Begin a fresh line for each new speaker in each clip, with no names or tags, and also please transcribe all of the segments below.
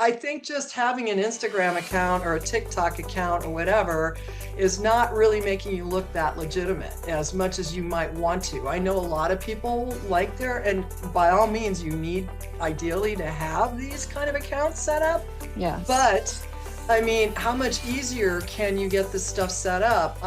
I think just having an Instagram account or a TikTok account or whatever is not really making you look that legitimate as much as you might want to. I know a lot of people like and by all means, you need ideally to have these kind of accounts set up.
Yes.
But I mean, how much easier can you get this stuff set up?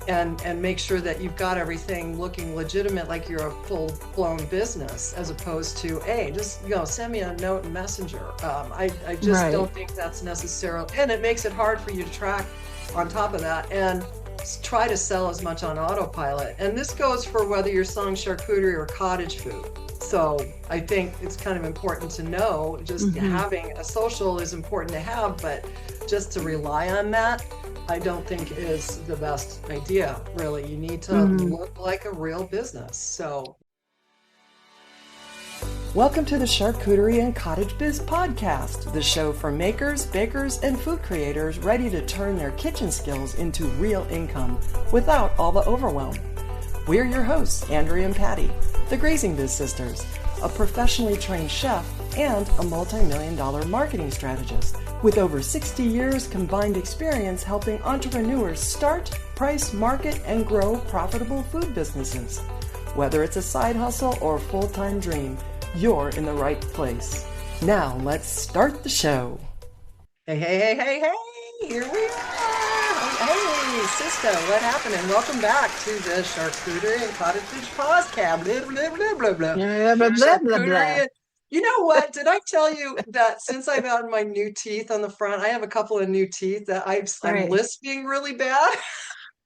And make sure that you've got everything looking legitimate, like you're a full-blown business, as opposed to, hey, just send me a note in Messenger. I just don't think that's necessarily, and it makes it hard for you to track on top of that and try to sell as much on autopilot. And this goes for whether you're selling charcuterie or cottage food. So I think it's kind of important to know just having a social is important to have, but just to rely on that, I don't think is the best idea, really. You need to look like a real business. So, welcome to the Charcuterie and Cottage Biz podcast, the show for makers, bakers, and food creators ready to turn their kitchen skills into real income without all the overwhelm. We're your hosts, Andrea and Patty, the Grazing Biz Sisters, a professionally trained chef and a multi-million-dollar marketing strategist with over 60 years combined experience helping entrepreneurs start, price, market, and grow profitable food businesses. Whether it's a side hustle or full-time dream, you're in the right place. Now let's start the show. Hey, here we are. Hey, sister, what happened? And welcome back to the Charcuterie and Cottage podcast. Blah, blah, blah, blah, blah.
Blah, blah, blah.
You know what? Did I tell you that since I've had my new teeth on the front, I have a couple of new teeth that I'm lisping really bad.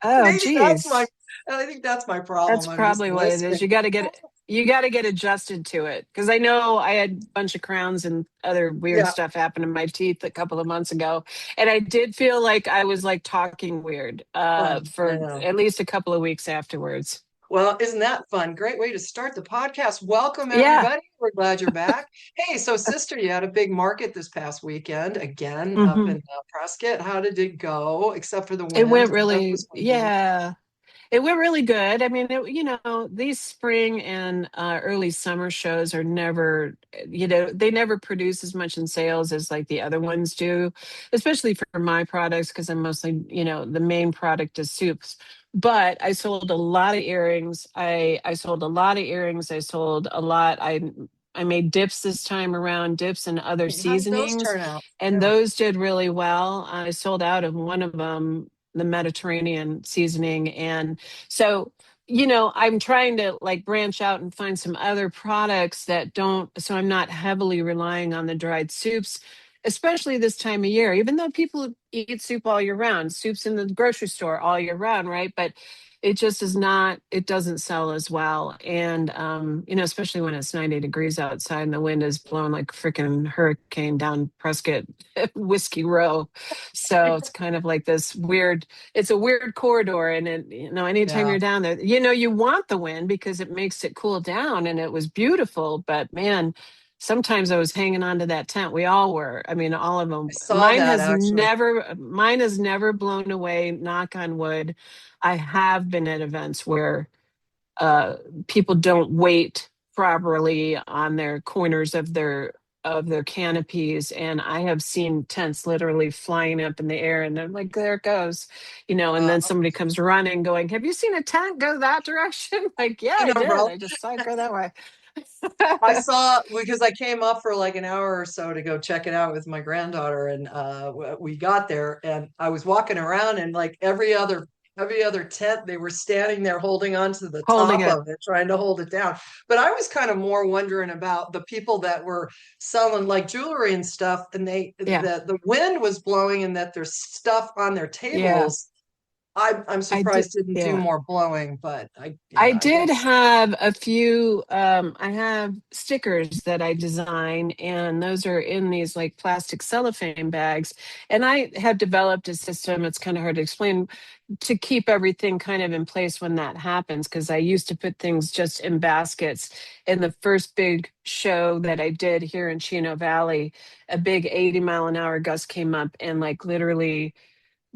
Oh, geez.
I think that's my problem.
That's probably what it is. You got to get adjusted to it. Because I know I had a bunch of crowns and other weird stuff happen in my teeth a couple of months ago. And I did feel like I was like talking weird for at least a couple of weeks afterwards.
Well, isn't that fun? Great way to start the podcast. Welcome, everybody. We're glad you're back. Hey, so sister, you had a big market this past weekend, again, up in Prescott. How did it go, except for the wind?
It went really, it went really good. I mean, these spring and early summer shows are never, they never produce as much in sales as like the other ones do, especially for my products, because I'm mostly, the main product is soups. But I sold a lot of earrings. I sold a lot of earrings. I sold a lot. I made dips this time around, dips and other seasonings.
How did those turn out?
And those did really well. I sold out of one of them, the Mediterranean seasoning. And so, I'm trying to like branch out and find some other products that so I'm not heavily relying on the dried soups, especially this time of year, even though people eat soup all year round, soup's in the grocery store all year round, right? But it just it doesn't sell as well. And, especially when it's 90 degrees outside and the wind is blowing like a freaking hurricane down Prescott Whiskey Row. So it's kind of like it's a weird corridor. And anytime you're down there, you want the wind because it makes it cool down, and it was beautiful, but man, sometimes I was hanging on to that tent. We all were. I mean, all of them. Mine has never blown away, knock on wood. I have been at events where people don't wait properly on their corners of their canopies, and I have seen tents literally flying up in the air, and I'm like, there it goes, and then somebody comes running going, have you seen a tent go that direction? Like, yeah, I did. I just saw it go that way.
I saw, because I came up for like an hour or so to go check it out with my granddaughter, and we got there, and I was walking around, and like every other tent, they were standing there holding on to the top of it, trying to hold it down. But I was kind of more wondering about the people that were selling like jewelry and stuff, and the wind was blowing, and that there's stuff on their tables. I'm surprised didn't do more blowing, but
I did have a few. I have stickers that I design, and those are in these like plastic cellophane bags. And I have developed a system. It's kind of hard to explain, to keep everything kind of in place when that happens, because I used to put things just in baskets. In the first big show that I did here in Chino Valley, a big 80-mile-an-hour gust came up and like literally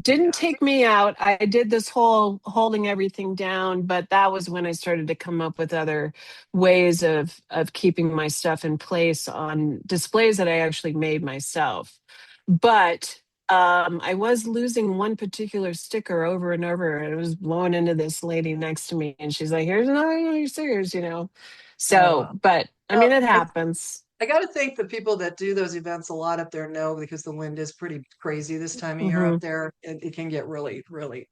Didn't
Yeah.
take me out. I did this whole holding everything down, but that was when I started to come up with other ways of keeping my stuff in place on displays that I actually made myself. But I was losing one particular sticker over and over, and it was blowing into this lady next to me, and she's like, "Here's another one of your stickers," you know. So,
Uh,
but I mean,
well,
it happens.
I got to thank the people that do those events a lot up there know because the wind is pretty crazy this time of year
Hmm.
up there. It can get really, really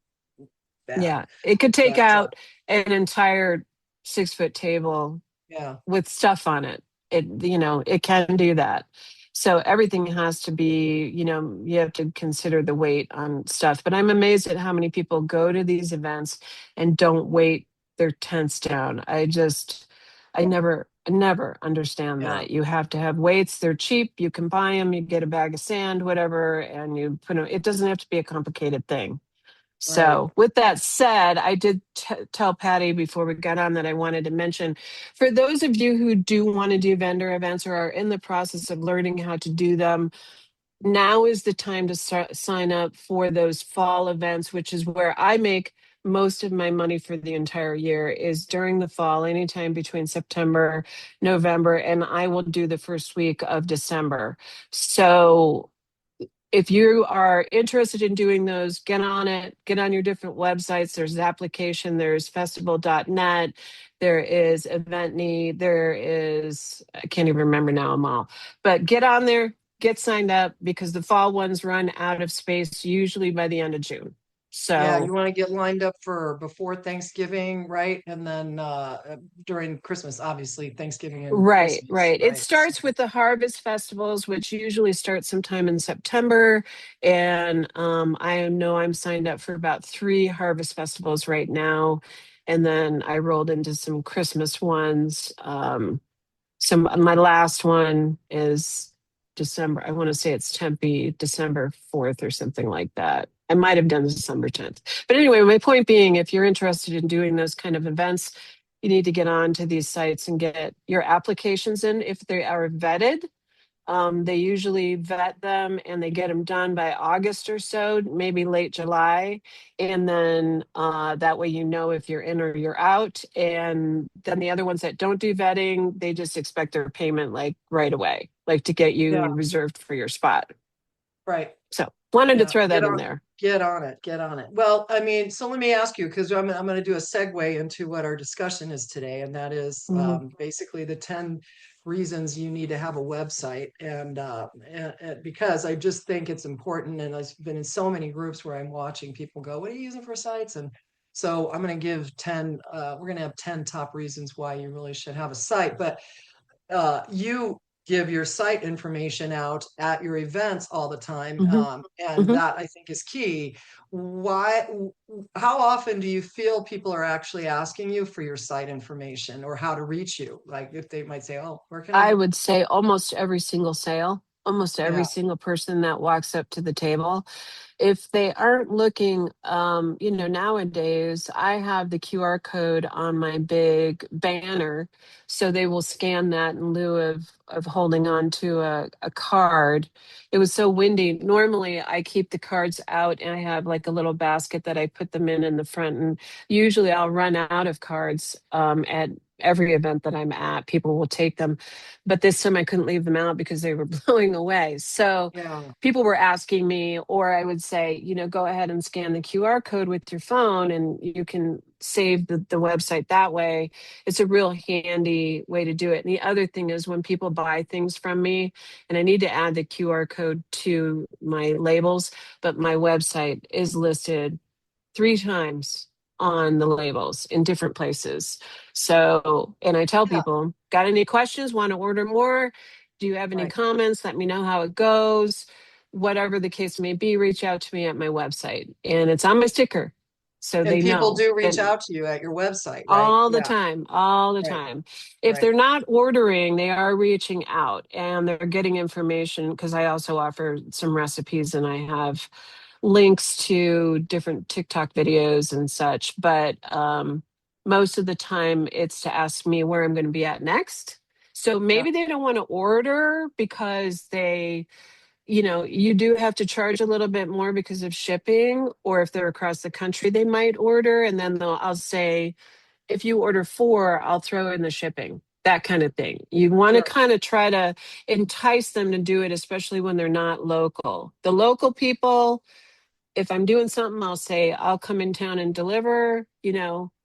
bad.
Yeah, it could take
But
out an entire 6 foot table
yeah,
with stuff on it. It can do that. So everything has to be, you have to consider the weight on stuff. But I'm amazed at how many people go to these events and don't weight their tents down. I never understand
yeah,
that. You have to have weights. They're cheap. You can buy them. You get a bag of sand, whatever, and you put them. It doesn't have to be a complicated thing.
right.
So, with that said, I did tell Patty before we got on that I wanted to mention for those of you who do want to do vendor events or are in the process of learning how to do them, now is the time to start sign up for those fall events, which is where I make most of my money for the entire year is during the fall, anytime between September, November, and I will do the first week of December. So if you are interested in doing those, get on it, get on your different websites. There's the application, there's festival.net, there is EventNe, there is, I can't even remember now, I'm all, but get on there, get signed up because the fall ones run out of space usually by the end of June.
Yeah, you
So
want to get lined up for before Thanksgiving, right? And then during Christmas, obviously, Thanksgiving and
right,
Christmas,
right. It
right? So,
starts with the harvest festivals, which usually start sometime in September. And I know I'm signed up for about 3 harvest festivals right now. And then I rolled into some Christmas ones. My last one is December. I want to say it's Tempe, December 4th or something like that. I might have done December 10th. But anyway, my point being, if you're interested in doing those kind of events, you need to get on to these sites and get your applications in if they are vetted. They usually vet them and they get them done by August or so, maybe late July. And then that way you know if you're in or you're out. And then the other ones that don't do vetting, they just expect their payment like right away, like to get you
yeah,
reserved for your spot.
right.
So wanted to
Yeah,
throw that in there.
get on it, get on it. Well, I mean, so let me ask you because I'm going to do a segue into what our discussion is today, and that is
Mhm.
basically the 10 reasons you need to have a website, and because I just think it's important, and I've been in so many groups where I'm watching people go, "What are you using for sites?" And so I'm going to give 10. We're going to have 10 top reasons why you really should have a site, but you give your site information out at your events all the time,
Mhm.
and
Mhm.
that I think is key. Why? How often do you feel people are actually asking you for your site information or how to reach you? Like if they might say, "Oh, where can I
I
get?"
would say almost every single sale, almost every
Yeah,
single person that walks up to the table, if they aren't looking, nowadays I have the QR code on my big banner, so they will scan that in lieu of holding on to a card. It was so windy. Normally, I keep the cards out and I have like a little basket that I put them in the front, and usually I'll run out of cards at every event that I'm at. People will take them, but this time I couldn't leave them out because they were blowing away. So
yeah,
people were asking me, or I would say, go ahead and scan the QR code with your phone and you can save the website that way. It's a real handy way to do it. And the other thing is when people buy things from me, and I need to add the QR code to my labels, but my website is listed 3 times on the labels in different places. So, and I tell
yeah,
people, got any questions? Want to order more? Do you have any
right.
comments? Let me know how it goes. Whatever the case may be, reach out to me at my website. And it's on my sticker. So
And
they
people
know
do
that
reach out to you at your website, right?
all the
Yeah,
time, all the
right,
time. If
right.
they're not ordering, they are reaching out and they're getting information because I also offer some recipes and I have links to different TikTok videos and such. But most of the time, it's to ask me where I'm going to be at next. So
Yeah,
maybe they don't want to order because you do have to charge a little bit more because of shipping, or if they're across the country, they might order. And then I'll say, if you order 4, I'll throw in the shipping, that kind of thing. You want to
Sure.
kind of try to entice them to do it, especially when they're not local. The local people, if I'm doing something, I'll say, I'll come in town and deliver,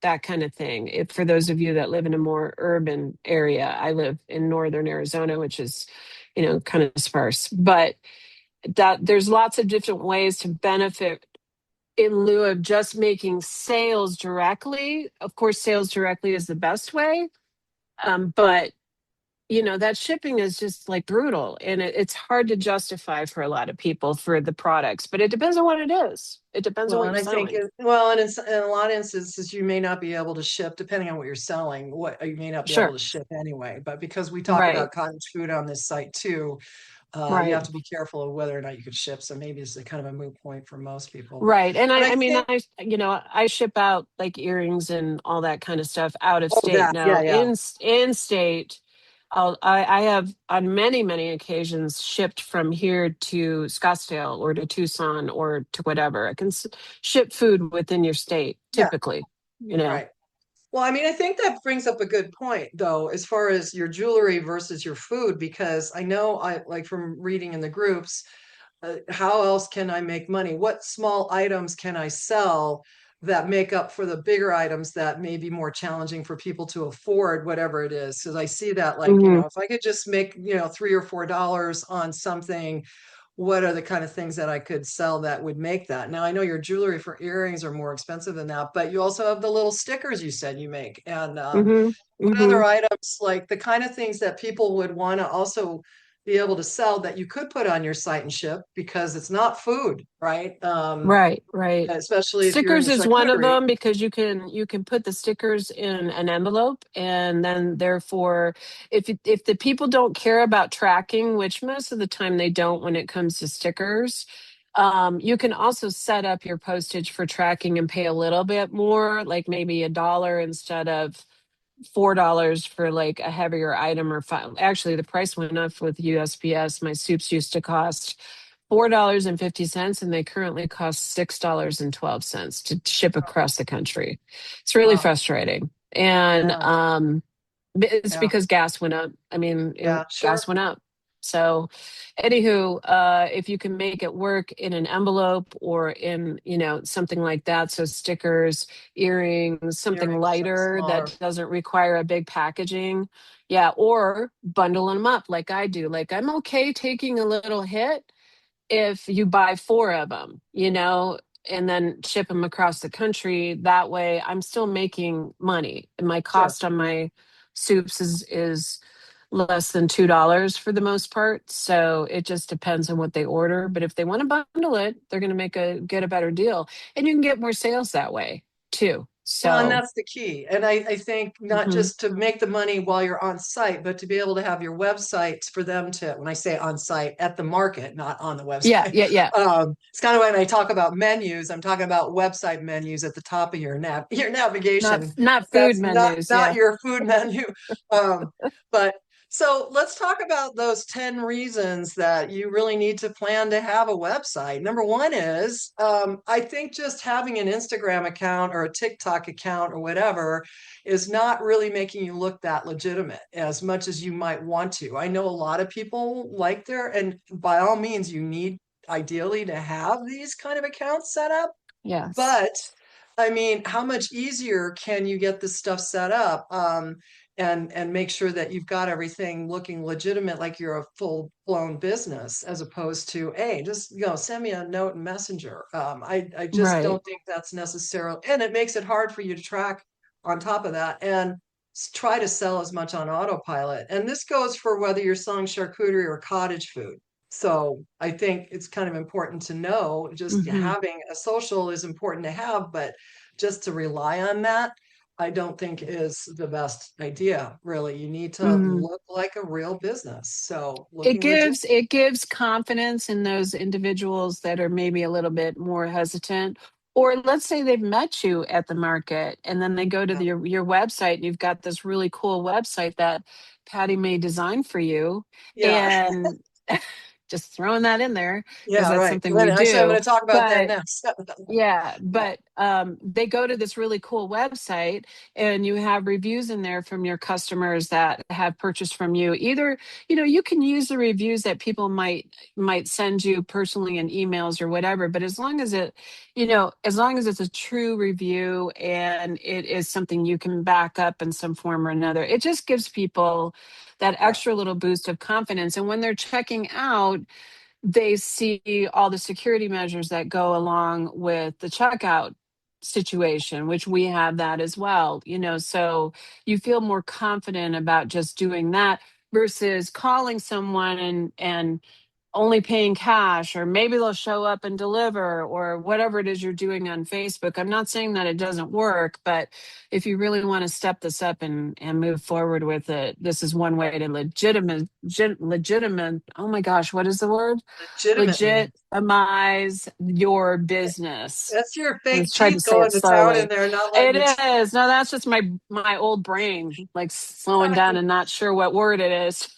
that kind of thing. If for those of you that live in a more urban area, I live in northern Arizona, which is, kind of sparse. But that there's lots of different ways to benefit in lieu of just making sales directly. Of course, sales directly is the best way. But that shipping is just like brutal, and it's hard to justify for a lot of people for the products, but it depends on what it is. It depends on
Well,
what
and
you're
I think,
selling.
well, and in a lot of instances, you may not be able to ship, depending on what you're selling, what you may not be able
Sure.
to ship anyway. But because we talk
Right.
about cottage food on this site too, you
Right.
have to be careful of whether or not you could ship. So maybe it's a kind of a moot point for most people.
Right. And
But
I,
I
I mean,
think,
I ship out like earrings and all that kind of stuff out of
oh,
state.
that, yeah,
Now
yeah,
in state, I have on many, many occasions shipped from here to Scottsdale or to Tucson or to whatever. I can ship food within your state
yeah,
typically,
right. Well, I mean, I think that brings up a good point, though, as far as your jewelry versus your food, because I know I like from reading in the groups, how else can I make money? What small items can I sell that make up for the bigger items that may be more challenging for people to afford, whatever it is? Because I see that, like,
hmm
if I could just make, $3 or $4 on something, what are the kind of things that I could sell that would make that? Now, I know your jewelry for earrings are more expensive than that, but you also have the little stickers you said you make. And
hmm
what
hmm
other items, like the kind of things that people would want to also be able to sell that you could put on your site and ship because it's not food, right?
Right, right.
Especially if you're in
Stickers
the
is one of
charcuterie.
them because you can put the stickers in an envelope, and then therefore if the people don't care about tracking, which most of the time they don't when it comes to stickers, you can also set up your postage for tracking and pay a little bit more, like maybe $1 instead of $4 for like a heavier item, or five. Actually, the price went up with USPS. My soups used to cost $4.50, and they currently cost $6.12 to ship across the country. It's really
Wow.
frustrating. And
Yeah.
it's
Yeah.
because gas went up. I mean,
Yeah.
gas
Sure.
went up. So, anywho, if you can make it work in an envelope or in, something like that, so stickers, earrings, something
Earrings, something
lighter
smaller.
that doesn't require a big packaging. Yeah, or bundle them up like I do. Like I'm okay taking a little hit if you buy 4 of them, and then ship them across the country. That way I'm still making money. And my
Sure.
cost on my soups is less than $2 for the most part. So it just depends on what they order. But if they want to bundle it, they're going to get a better deal. And you can get more sales that way too.
Well, and
So
that's the key. And I think not
mhm.
just to make the money while you're on site, but to be able to have your websites for them to, when I say on site, at the market, not on the
Yeah,
website.
yeah, yeah.
It's kind of when I talk about menus, I'm talking about website menus at the top of your
Not
navigation.
not food
That's not
menus.
not
Yeah.
your food menu. Um, but so let's talk about those 10 reasons that you really need to plan to have a website. Number one is, I think just having an Instagram account or a TikTok account or whatever is not really making you look that legitimate as much as you might want to. I know a lot of people like and by all means, you need ideally to have these kind of accounts set up.
Yes.
But I mean, how much easier can you get this stuff set up, and make sure that you've got everything looking legitimate, like you're a full blown business, as opposed to, hey, just send me a note and messenger. I just
Right.
don't think that's necessarily, and it makes it hard for you to track on top of that and try to sell as much on autopilot. And this goes for whether you're selling charcuterie or cottage food. So I think it's kind of important to know, just
hmm
having a social is important to have, but just to rely on that, I don't think is the best idea, really. You need to
hmm
look like a real business. So
It
looking legit.
gives it gives confidence in those individuals that are maybe a little bit more hesitant. Or let's say they've met you at the market and then they go to
Yeah.
your website and you've got this really cool website that Patty may design for you.
Yeah.
And just throwing that in there because
Yeah,
that's
right.
something we
Actually, I'm
do.
going to talk about that
But
next.
yeah,
Yeah.
but they go to this really cool website, and you have reviews in there from your customers that have purchased from you. Either, you can use the reviews that people might send you personally in emails or whatever, but as long as it's a true review and it is something you can back up in some form or another, it just gives people that
Yeah.
extra little boost of confidence. And when they're checking out, they see all the security measures that go along with the checkout situation, which we have that as well, so you feel more confident about just doing that versus calling someone and only paying cash, or maybe they'll show up and deliver, or whatever it is you're doing on Facebook. I'm not saying that it doesn't work, but if you really want to step this up and move forward with it, this is one way to legitimate, oh my gosh, what is the word?
Legitimately.
Legitimize your business.
That's your fake
Let's try to
teeth
say
going
it
to town in
slowly.
there, not letting
It
the
is. No, that's just my old brain, like slowing down and not sure what word it is.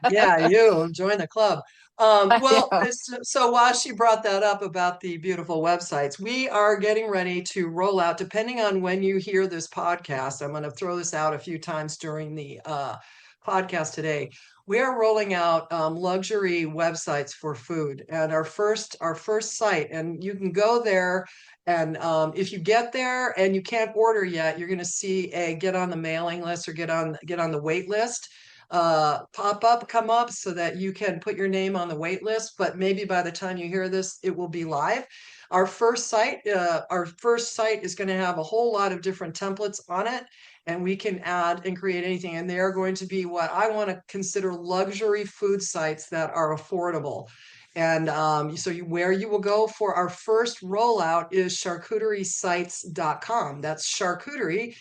Yeah, you join the club. Well,
Yeah.
so while she brought that up about the beautiful websites, we are getting ready to roll out, depending on when you hear this podcast. I'm going to throw this out a few times during the podcast today. We are rolling out luxury websites for food, and our first site, and you can go there. And if you get there and you can't order yet, you're going to see a get on the mailing list or get on the wait list come up so that you can put your name on the wait list. But maybe by the time you hear this, it will be live. Our first site is going to have a whole lot of different templates on it, and we can add and create anything. And they are going to be what I want to consider luxury food sites that are affordable. And where you will go for our first rollout is charcuteriesites.com. That's charcuterie,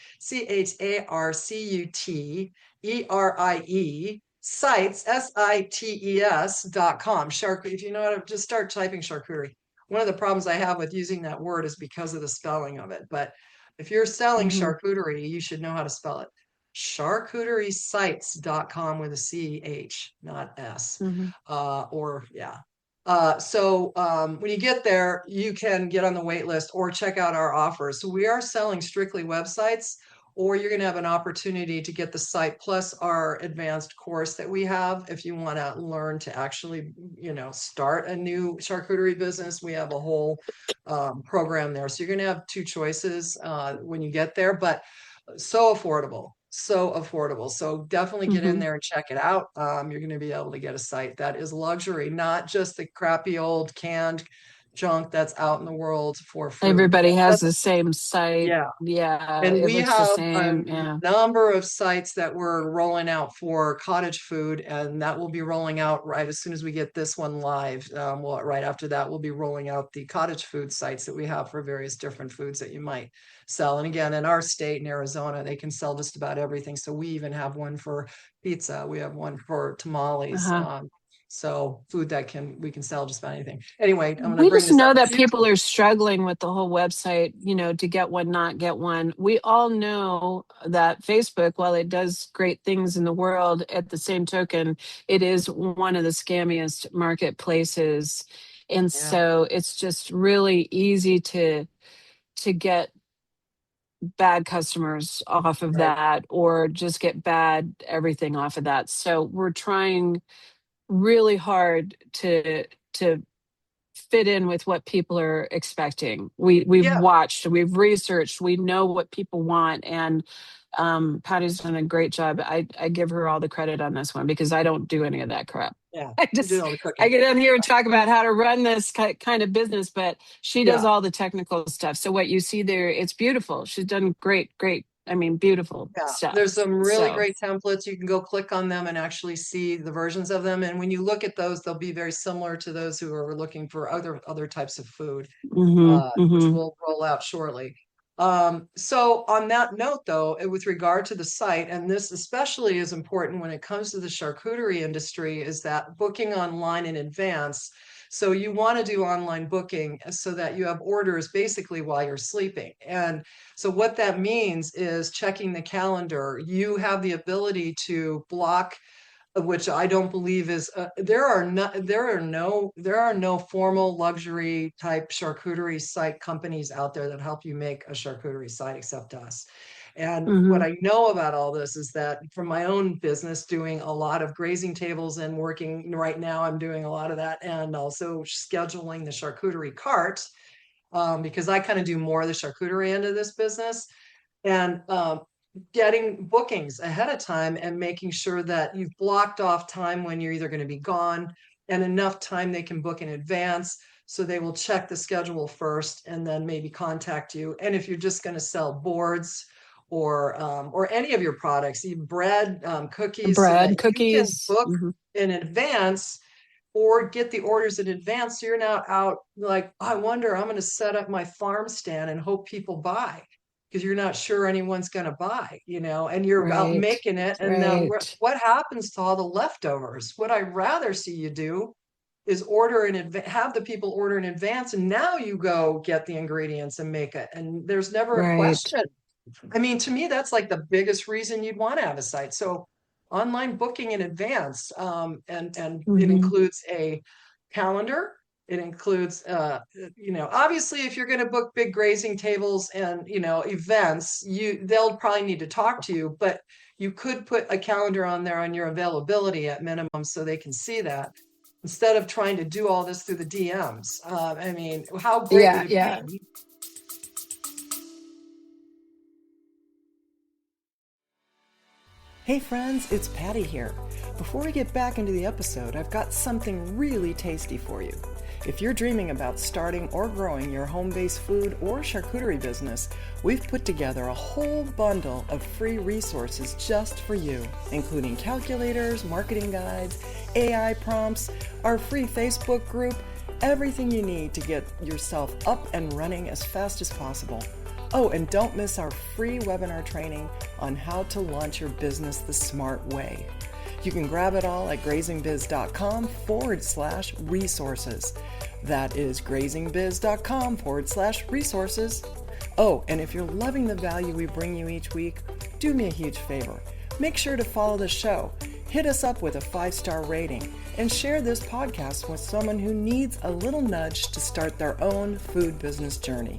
CHARCUTERIE sites, SITES.com. If you know how to just start typing charcuterie. One of the problems I have with using that word is because of the spelling of it. But if you're selling
Hmm.
charcuterie, you should know how to spell it. Charcuteriesites.com with a CH, not S.
Hmm.
Yeah. When you get there, you can get on the wait list or check out our offers. So we are selling strictly websites, or you're going to have an opportunity to get the site plus our advanced course that we have. If you want to learn to actually, start a new charcuterie business, we have a whole program there. So you're going to have two choices when you get there, but so affordable, so affordable. So definitely get in
Hmm.
there and check it out. You're going to be able to get a site that is luxury, not just the crappy old canned junk that's out in the world for food.
Everybody has
That's,
the same site.
yeah.
Yeah,
And
it
we
looks the
have a
same. Yeah.
number of sites that we're rolling out for cottage food, and that will be rolling out right as soon as we get this one live. Right after that, we'll be rolling out the cottage food sites that we have for various different foods that you might sell. And again, in our state in Arizona, they can sell just about everything. So we even have one for pizza. We have one for tamales.
Uh-huh.
So food that we can sell just about anything. Anyway, I'm going to
We
bring
just
this up.
know that people are struggling with the whole website, to get one, not get one. We all know that Facebook, while it does great things in the world, at the same token, it is one of the scammiest marketplaces. And
Yeah,
so it's just really easy to get bad customers off of
right.
that, or just get bad everything off of that. So we're trying really hard to fit in with what people are expecting. We've
Yeah.
watched, we've researched, we know what people want, and Patty's done a great job. I give her all the credit on this one because I don't do any of that crap.
Yeah.
I
You did
just
all the
I
cooking.
get in here and talk about how to run this kind of business, but she does
Yeah.
all the technical stuff. So what you see there, it's beautiful. She's done great. I mean, beautiful
Yeah,
stuff.
there's some really
So,
great templates. You can go click on them and actually see the versions of them. And when you look at those, they'll be very similar to those who are looking for other types of food, which
hmm.
will roll out shortly. So on that note, though, with regard to the site, and this especially is important when it comes to the charcuterie industry, is that booking online in advance. So you want to do online booking so that you have orders basically while you're sleeping. And so what that means is checking the calendar. You have the ability to block which I don't believe is there are no formal luxury type charcuterie site companies out there that help you make a charcuterie site except us. And what
Hmm.
I know about all this is that from my own business, doing a lot of grazing tables and working right now, I'm doing a lot of that, and also scheduling the charcuterie cart, because I kind of do more of the charcuterie end of this business. And getting bookings ahead of time and making sure that you've blocked off time when you're either going to be gone, and enough time they can book in advance. So they will check the schedule first and then maybe contact you. And if you're just going to sell boards or any of your products, even bread, cookies, so
Bread,
that you can
cookies.
book
Hmm.
in advance or get the orders in advance. So you're not out like, I wonder, I'm going to set up my farm stand and hope people buy, because you're not sure anyone's going to buy, and you're out
Right.
making it. And then
Right.
what happens to all the leftovers? What I'd rather see you do is order in advance, have the people order in advance, and now you go get the ingredients and make it. And there's never a
Right.
question. I mean, to me, that's like the biggest reason you'd want to have a site. So online booking in advance, and it
Hmm.
includes a calendar. It includes, obviously, if you're going to book big grazing tables and events, they'll probably need to talk to you. But you could put a calendar on there on your availability at minimum, so they can see that instead of trying to do all this through the DMs. I mean, how great would
Yeah.
it
Yeah.
be?
Hey friends, it's Patty here. Before we get back into the episode, I've got something really tasty for you. If you're dreaming about starting or growing your home-based food or charcuterie business, we've put together a whole bundle of free resources just for you, including calculators, marketing guides, AI prompts, our free Facebook group, everything you need to get yourself up and running as fast as possible. Oh, and don't miss our free webinar training on how to launch your business the smart way. You can grab it all at grazingbiz.com/resources. That is grazingbiz.com/resources. Oh, and if you're loving the value we bring you each week, do me a huge favor. Make sure to follow the show, hit us up with a 5-star rating, and share this podcast with someone who needs a little nudge to start their own food business journey.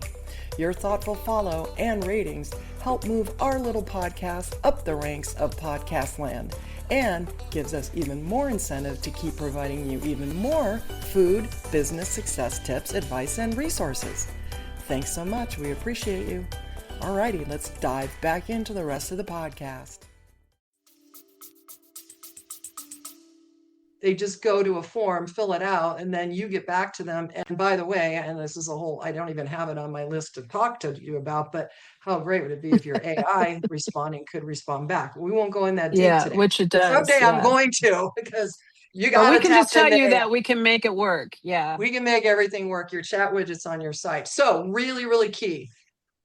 Your thoughtful follow and ratings help move our little podcast up the ranks of podcast land and gives us even more incentive to keep providing you even more food business success tips, advice, and resources. Thanks so much. We appreciate you. Alrighty, let's dive back into the rest of the podcast.
They just go to a form, fill it out, and then you get back to them. And by the way, and this is I don't even have it on my list to talk to you about, but how great would it be if your AI responding could respond back? We won't go in that deep
Yeah.
today.
Which it
But
does.
someday I'm
Yeah.
going to, because you
But
got
we
to
can
tap
just tell
into
you
AI.
that we can make it work. Yeah.
We can make everything work. Your chat widgets on your site. So really, really key.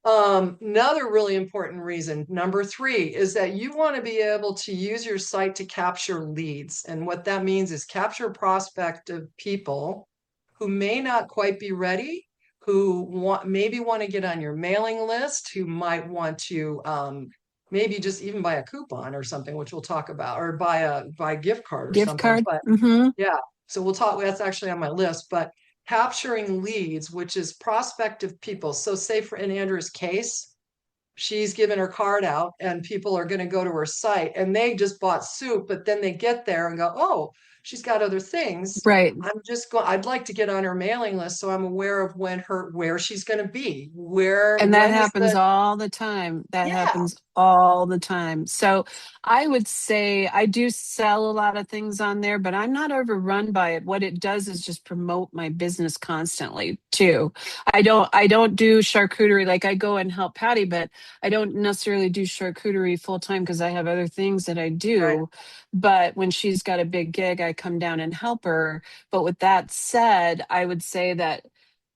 Another really important reason, number 3, is that you want to be able to use your site to capture leads. And what that means is capture prospective people who may not quite be ready, who maybe want to get on your mailing list, who might want to maybe just even buy a coupon or something, which we'll talk about, or buy a gift card or
Gift
something.
card.
But
Mm-hmm.
yeah, so we'll talk. That's actually on my list, but capturing leads, which is prospective people. So say in Andrew's case, she's given her card out and people are going to go to her site and they just bought soup, but then they get there and go, oh, she's got other things.
Right.
I'd like to get on her mailing list so I'm aware of where she's going to be,
And that
when is
happens all the time. That
yeah,
happens all the time. So I would say I do sell a lot of things on there, but I'm not overrun by it. What it does is just promote my business constantly too. I don't do charcuterie. Like I go and help Patty, but I don't necessarily do charcuterie full time because I have other things that I
right.
do. But when she's got a big gig, I come down and help her. But with that said, I would say that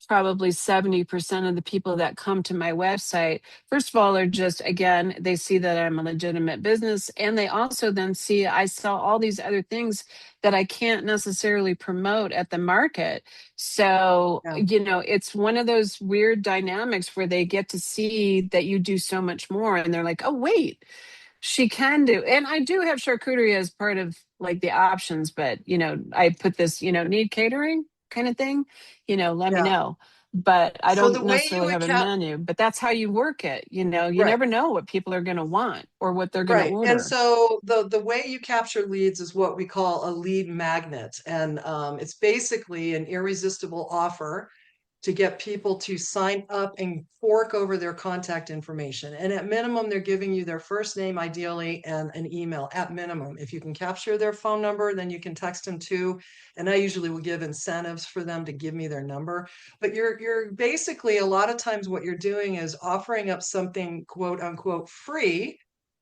probably 70% of the people that come to my website, first of all, are just, again, they see that I'm a legitimate business. And they also then see I sell all these other things that I can't necessarily promote at the market. So,
Yeah.
it's one of those weird dynamics where they get to see that you do so much more. And they're like, oh, wait. She can do. And I do have charcuterie as part of like the options, but I put this, need catering kind of thing, let me
Yeah.
know. But I
So
don't
the way you
necessarily
would
have a menu, but that's how you work it. You
right.
never know what people are going to want or what they're going to
Right. And
order.
so the way you capture leads is what we call a lead magnet. And it's basically an irresistible offer to get people to sign up and fork over their contact information. And at minimum, they're giving you their first name, ideally, and an email at minimum. If you can capture their phone number, then you can text them too. And I usually will give incentives for them to give me their number. But you're basically, a lot of times what you're doing is offering up something quote unquote free.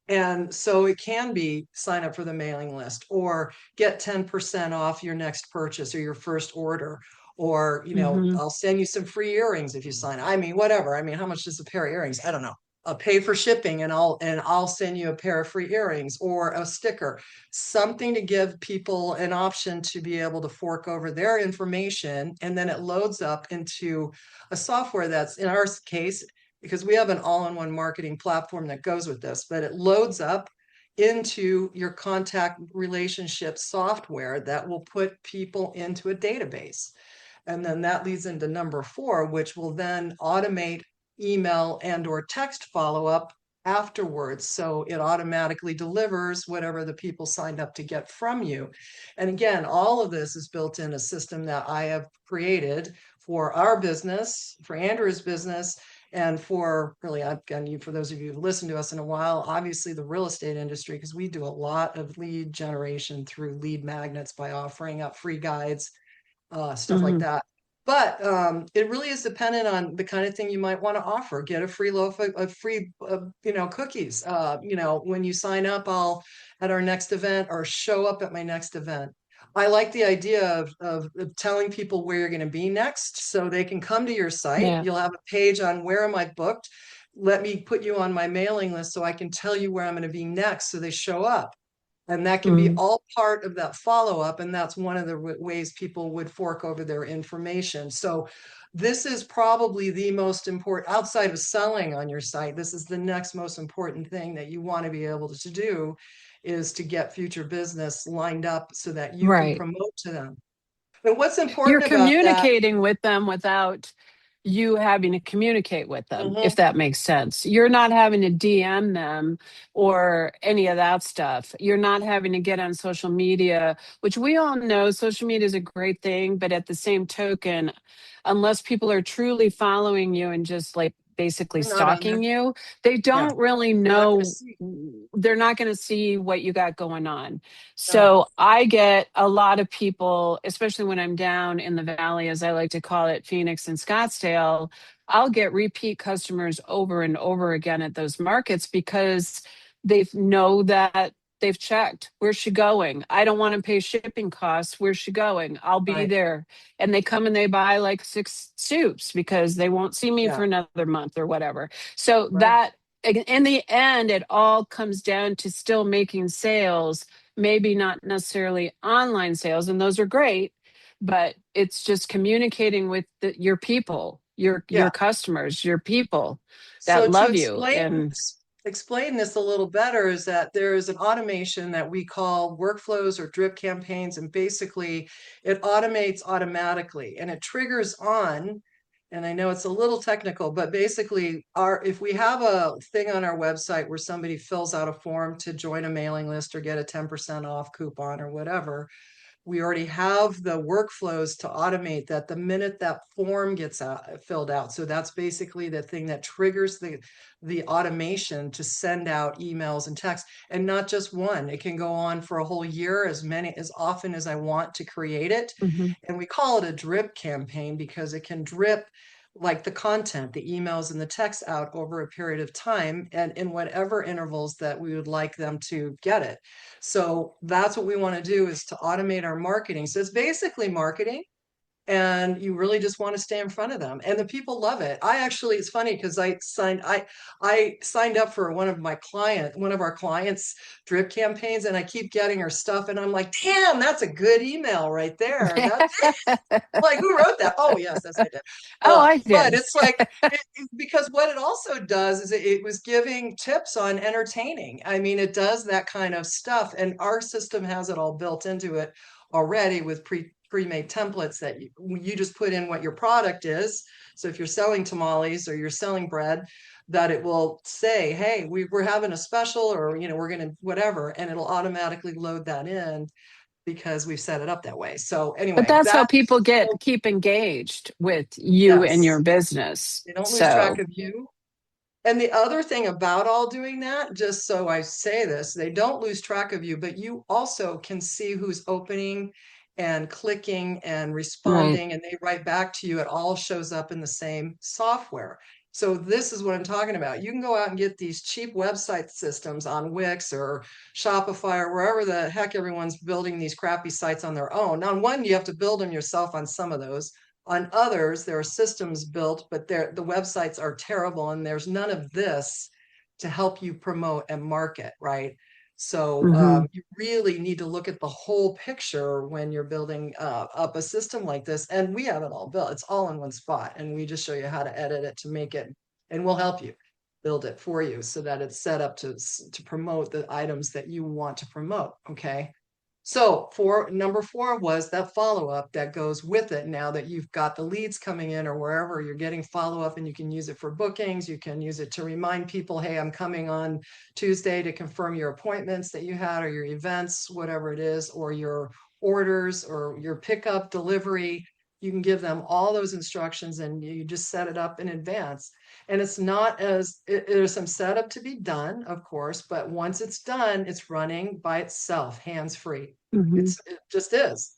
And so it can be sign up for the mailing list or get 10% off your next purchase or your first order. Or,
Hmm.
I'll send you some free earrings if you sign. I mean, whatever. I mean, how much does a pair of earrings? I don't know. I'll pay for shipping and I'll send you a pair of free earrings or a sticker, something to give people an option to be able to fork over their information. And then it loads up into a software that's, in our case, because we have an all-in-one marketing platform that goes with this, but it loads up into your contact relationship software that will put people into a database. And then that leads into number 4, which will then automate email and or text follow-up afterwards. So it automatically delivers whatever the people signed up to get from you. And again, all of this is built in a system that I have created for our business, for Andrew's business, and for really, again, for those of you who've listened to us in a while, obviously the real estate industry, because we do a lot of lead generation through lead magnets by offering up free guides, stuff like
Hmm.
that. But it really is dependent on the kind of thing you might want to offer. Get a free loaf of free, cookies. When you sign up, I'll at our next event or show up at my next event. I like the idea of telling people where you're going to be next so they can come to your site.
Yeah.
You'll have a page on where am I booked. Let me put you on my mailing list so I can tell you where I'm going to be next so they show up. And that can be
Mm.
all part of that follow-up. And that's one of the ways people would fork over their information. So this is probably the most important, outside of selling on your site, this is the next most important thing that you want to be able to do, is to get future business lined up so that you can
Right.
promote to them. And what's
You're
important about that?
communicating with them without you having to communicate with them, if
Mhm.
that makes sense. You're not having to DM them or any of that stuff. You're not having to get on social media, which we all know social media is a great thing, but at the same token, unless people are truly following you and just like basically
They're not on there.
stalking you, they
Yeah.
don't really
They're not going to
know.
see.
They're not going to see what you got going on.
No.
So I get a lot of people, especially when I'm down in the valley, as I like to call it, Phoenix and Scottsdale. I'll get repeat customers over and over again at those markets because they know that they've checked. Where's she going? I don't want to pay shipping costs. Where's she going? I'll be
Right.
there. And they come and they buy like 6 soups because they won't see me
Yeah.
for another month or whatever. So
Right.
that in the end, it all comes down to still making sales, maybe not necessarily online sales, and those are great, but it's just communicating with your people, your
Yeah.
customers, your people that
So to
love you. And
explain this a little better is that there is an automation that we call workflows or drip campaigns, and basically it automates automatically and it triggers on. And I know it's a little technical, but basically if we have a thing on our website where somebody fills out a form to join a mailing list or get a 10% off coupon or whatever, we already have the workflows to automate that the minute that form gets filled out. So that's basically the thing that triggers the automation to send out emails and texts, and not just one. It can go on for a whole year, as often as I want to create it.
mhm.
And we call it a drip campaign because it can drip like the content, the emails and the text out over a period of time and in whatever intervals that we would like them to get it. So that's what we want to do, is to automate our marketing. So it's basically marketing. and you really just want to stay in front of them, and the people love it. It's funny because I signed up for one of our clients drip campaigns, and I keep getting her stuff, and I'm like, damn, that's a good email right there. That's like, who wrote that? Oh, yes, I did.
Oh, I
But
did.
it's like, because what it also does is it was giving tips on entertaining. I mean, it does that kind of stuff. And our system has it all built into it already with pre-made templates that you just put in what your product is. So if you're selling tamales or you're selling bread, that it will say, hey, we're having a special, or, we're going to whatever, and it'll automatically load that in because we've set it up that way. So
But
anyway,
that's how
that's
people keep engaged with you and your
yes,
business.
they don't lose track
So,
of you. And the other thing about all doing that, just so I say this, they don't lose track of you, but you also can see who's opening and clicking and
right.
responding, and they write back to you. It all shows up in the same software. So this is what I'm talking about. You can go out and get these cheap website systems on Wix or Shopify or wherever the heck everyone's building these crappy sites on their own. Now, on one, you have to build them yourself on some of those. On others, there are systems built, but the websites are terrible, and there's none of this to help you promote and market, right? So
Hmm.
you really need to look at the whole picture when you're building up a system like this. And we have it all built. It's all in one spot, and we just show you how to edit it to make it, and we'll help you build it for you so that it's set up to promote the items that you want to promote. Okay. So number 4 was that follow-up that goes with it. Now that you've got the leads coming in or wherever you're getting follow-up, and you can use it for bookings, you can use it to remind people, hey, I'm coming on Tuesday to confirm your appointments that you had, or your events, whatever it is, or your orders or your pickup delivery. You can give them all those instructions, and you just set it up in advance. And it's not as there's some setup to be done, of course, but once it's done, it's running by itself, hands-free.
Hmm.
It just is,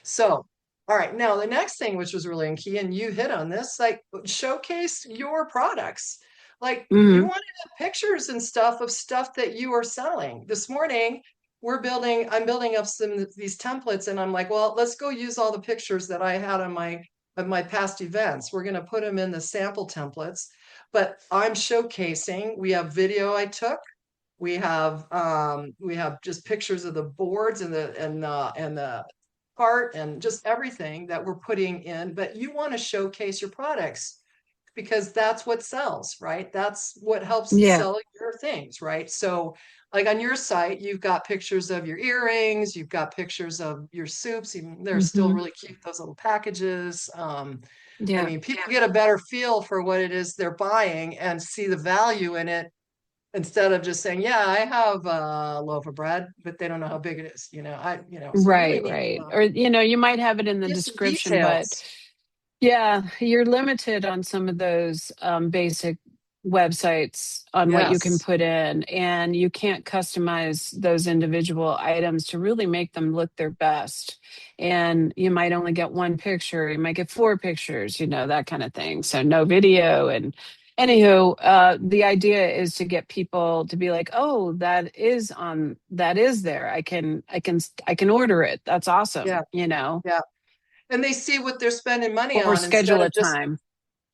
So, all right. Now the next thing, which was really key, and you hit on this, like showcase your products. Like you
Hmm.
want to have pictures and stuff of stuff that you are selling. This morning, I'm building up these templates, and I'm like, well, let's go use all the pictures that I had on my past events. We're going to put them in the sample templates, but I'm showcasing. We have video I took. We have just pictures of the boards and the cart and just everything that we're putting in. But you want to showcase your products because that's what sells, right? That's what helps
Yeah.
sell your things, right? So, like on your site, you've got pictures of your earrings, you've got pictures of your soups. Even they're still
Hmm.
really cute, those little packages. I
Yeah.
mean, people get a better feel for what it is they're buying and see the value in it instead of just saying, "Yeah, I have a loaf of bread," but they don't know how big it is. So you really
Right.
need
Right. Or, you might have it in the
give some
description, but
details.
yeah, you're limited on some of those basic websites on what you can
Yes.
put in, and you can't customize those individual items to really make them look their best. And you might only get one picture, you might get four pictures, that kind of thing. So no video. And anywho, the idea is to get people to be like, oh, that is there. I can order it. That's
Yeah.
awesome.
Yeah. And they see what they're spending money
Or
on instead
schedule
of
a
just
time.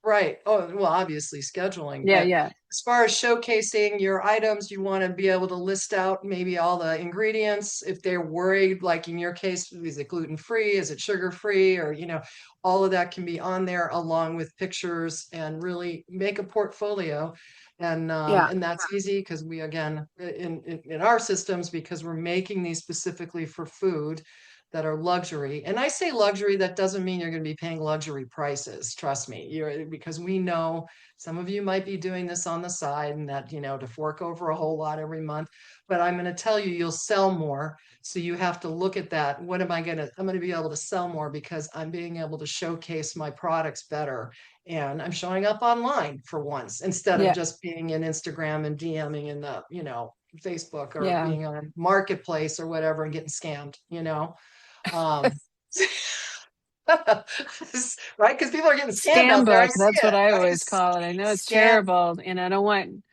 right. Oh, well, obviously scheduling,
Yeah,
but
yeah.
as far as showcasing your items, you want to be able to list out maybe all the ingredients. If they're worried, like in your case, is it gluten free? Is it sugar free? Or, all of that can be on there along with pictures, and really make a portfolio.
Yeah.
And that's easy because we, again, in our systems, because we're making these specifically for food that are luxury. And I say luxury, that doesn't mean you're going to be paying luxury prices. Trust me, because we know some of you might be doing this on the side, and that, to fork over a whole lot every month. But I'm going to tell you, you'll sell more. So you have to look at that. I'm going to be able to sell more because I'm being able to showcase my products better. And I'm showing up online for once instead of
Yeah.
just being in Instagram and DMing in the, Facebook, or
Yeah.
being on Marketplace or whatever and getting scammed. Um, right? Because people are getting scammed
Scam
out there. I
book.
see
That's what
it.
I
Right?
always call it. I know it's
Scam.
terrible, and I don't want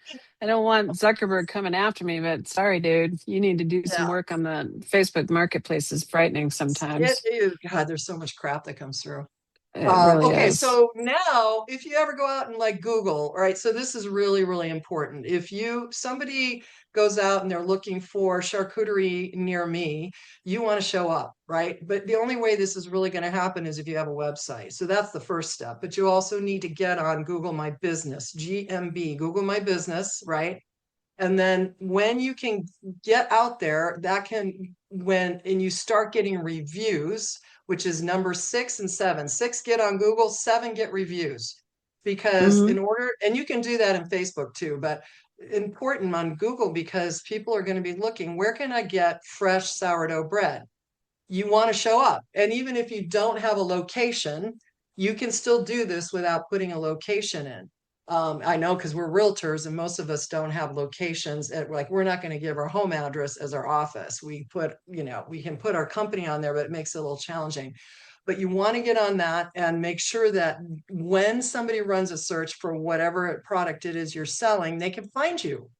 I don't want Zuckerberg coming after me, but sorry, dude, you need to do some
Yeah.
work on the Facebook marketplace. Is frightening sometimes.
God, there's so much crap that comes through.
It really
Okay,
is.
so now if you ever go out and like Google, all right, so this is really, really important. If somebody goes out and they're looking for charcuterie near me, you want to show up, right? But the only way this is really going to happen is if you have a website. So that's the first step. But you also need to get on Google My Business, GMB, Google My Business, right? And then when you can get out there, and you start getting reviews, which is number 6 and 7. 6, get on Google, 7, get reviews. Because
Hmm.
and you can do that in Facebook too, but important on Google because people are going to be looking, where can I get fresh sourdough bread? You want to show up. And even if you don't have a location, you can still do this without putting a location in. I know because we're realtors and most of us don't have locations. Like we're not going to give our home address as our office. We can put our company on there, but it makes it a little challenging. But you want to get on that and make sure that when somebody runs a search for whatever product it is you're selling, they can find you.